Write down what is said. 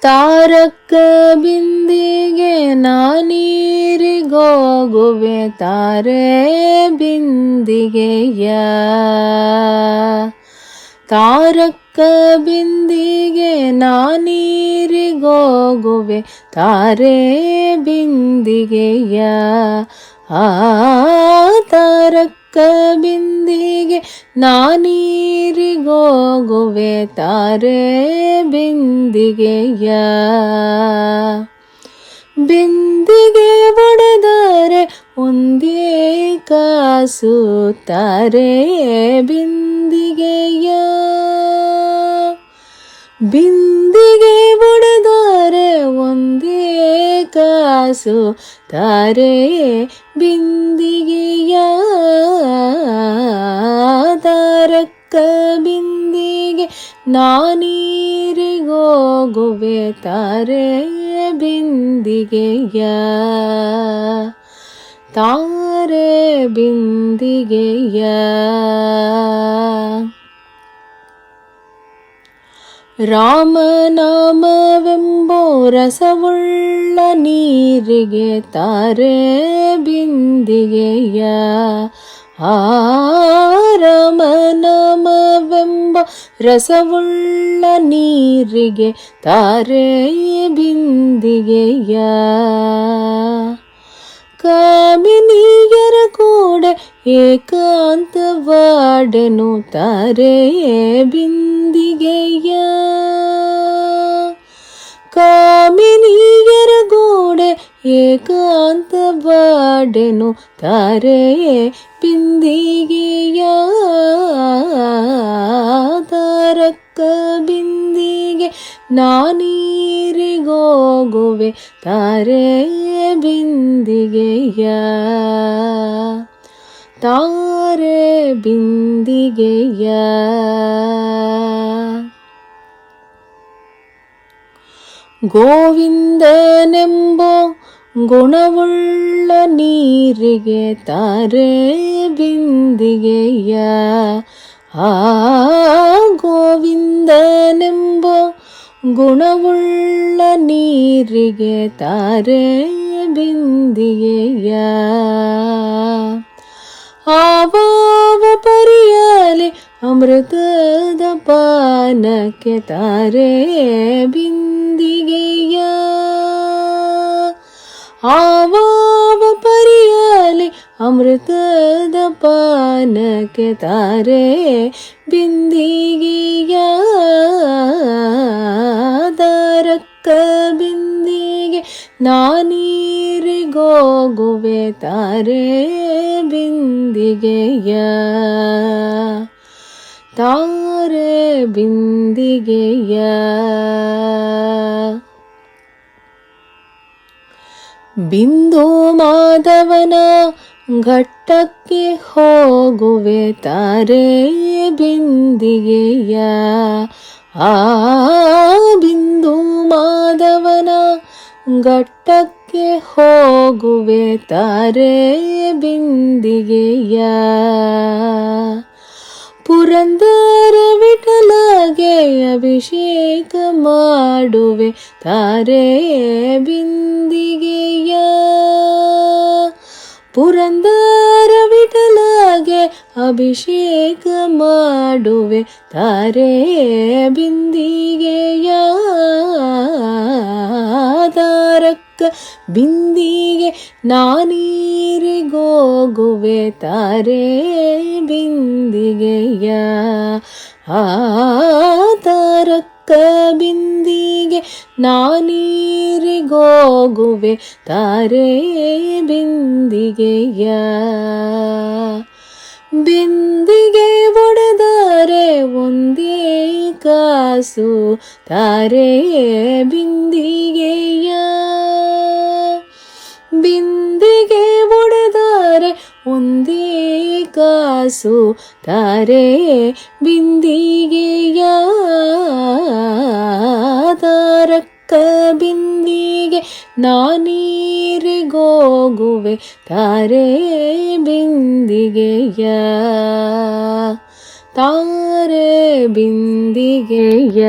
ತಾರಕ ಬಿಂದಿಗೆ ನಾನೀರಿಗೋಗುವೆ ತಾರೆ ಬಿಂದಿಗೆಯ. ತಾರಕ ಬಿಂದಿಗೆ ನಾನೀರಿಗೋಗುವೆ ತಾರೆ ಬಿಂದಿಗೆಯ. ತಾರಕ ಬಿಂದಿಗೆ ನಾನೀರಿಗೋಗುವೆ ತಾರೆ ಬಿಂದಿಗೆಯ. ಬಿಂದಿಗೆ ಒಡೆದರೆ ಒಂದೇ ಕಾಸು ತಾರೆ ಬಿಂದಿಗೆಯ. ಬಿಂದಿಗೆ ಒಡೆದರೆ ಒಂದೇ ಕಾಸು ತಾರೆ ಬಿಂದಿಗೆಯ. ತಾರಕ ಬಿಂದಿಗೆ ನಾನೀರಿಗೋಗುವೆ ತಾರೆ ಬಿಂದಿಗೆಯ. ತಾರೆ ಬಿಂದಿಗೆಯ. ರಾಮನಾಮವೆಂಬೋ ರಸವುಳ್ಳ ನೀರಿಗೆ ತಾರೆ ಬಿಂದಿಗೆಯ. ರಾಮನಾಮವೆಂಬ ರಸವುಳ್ಳ ನೀರಿಗೆ ತಾರೆ ಬಿಂದಿಗೆಯ. ಕಾಮಿನಿಯರ ಕೂಡ ಏಕಾಂತವಾಡೆನು ತಾರೆ ಬಿಂದಿಗೆಯ. ಕಾಮಿನಿಯರ ಗೋಡೆ ಏಕಾಂತವಾಡೆನು ತಾರೆ ಬಿಂದಿಗೆಯ. ತಾರಕ ಬಿಂದಿಗೆ ನಾನೀರಿಗೋಗುವೆ ತಾರೆ ಬಿಂದಿಗೆಯ. ತಾರೆ ಬಿಂದಿಗೆಯ. ಗೋವಿಂದನೆಂಬೋ ಗುಣವುಳ್ಳ ನೀರಿಗೆ ತಾರೆ ಬಿಂದಿಗೆಯ. ಗೋವಿಂದನೆಂಬೋ ಗುಣವುಳ್ಳ ನೀರಿಗೆ ತಾರೆ ಬಿಂದಿಗೆಯ. ಆವಾವ ಪರಿಯಲಿ ಅಮೃತದ ಪಾನಕ್ಕೆ ತಾರೆ ಬಿಂದಿಗೆಯ. ಆವಾವ ಪರಿಯಲಿ ಅಮೃತದ ಪಾನಕ್ಕೆ ತಾರೆ ಬಿಂದಿಗೆಯ. ತಾರಕ ಬಿಂದಿಗೆ ನಾನೀರಿಗೋಗುವೆ ತಾರೆ ಬಿಂದಿಗೆಯ. ತಾರೆ ಬಿಂದಿಗೆಯ. ಬಿಂದು ಮಾಧವನ ಘಟ್ಟಕ್ಕೆ ಹೋಗುವೆ ತಾರೆ ಬಿಂದಿಗೆಯ. ಬಿಂದು ಮಾಧವನ ಘಟ್ಟಕ್ಕೆ ಹೋಗುವೆ ತಾರೆ ಬಿಂದಿಗೆಯ. ಪುರಂದರ ವಿಠಲಗೆ ಅಭಿಷೇಕ ಮಾಡುವೆ ತಾರೆ ಬಿಂದಿಗೆಯ. ಪುರಂದರ ವಿಠಲಗೆ ಅಭಿಷೇಕ ಮಾಡುವೆ ತಾರೆ ಬಿಂದಿಗೆಯ. ತಾರಕ ಬಿಂದಿಗೆ ನಾನೀರಿಗೋಗುವೆ ತಾರೆ ಬಿಂದಿಗೆಯ. ತಾರಕ ಬಿಂದಿಗೆ ನಾನೀರಿಗೋಗುವೆ ತಾರೆ ಬಿಂದಿಗೆಯ. ಬಿಂದಿಗೆ ಒಡೆದರೆ ಒಂದೇ ಕಾಸು ತಾರೆ ಬಿಂದಿಗೆಯ. ಬಿಂದಿಗೆ ಒಡೆದರೆ ಒಂದೇ ಕಾಸು ತಾರೆ ಬಿಂದಿಗೆಯ. ತಾರಕ ಬಿಂದಿಗೆ ನಾನೀರಿಗೋಗುವೆ ತಾರೆ ಬಿಂದಿಗೆಯ. ತಾರೆ ಬಿಂದಿಗೆಯ.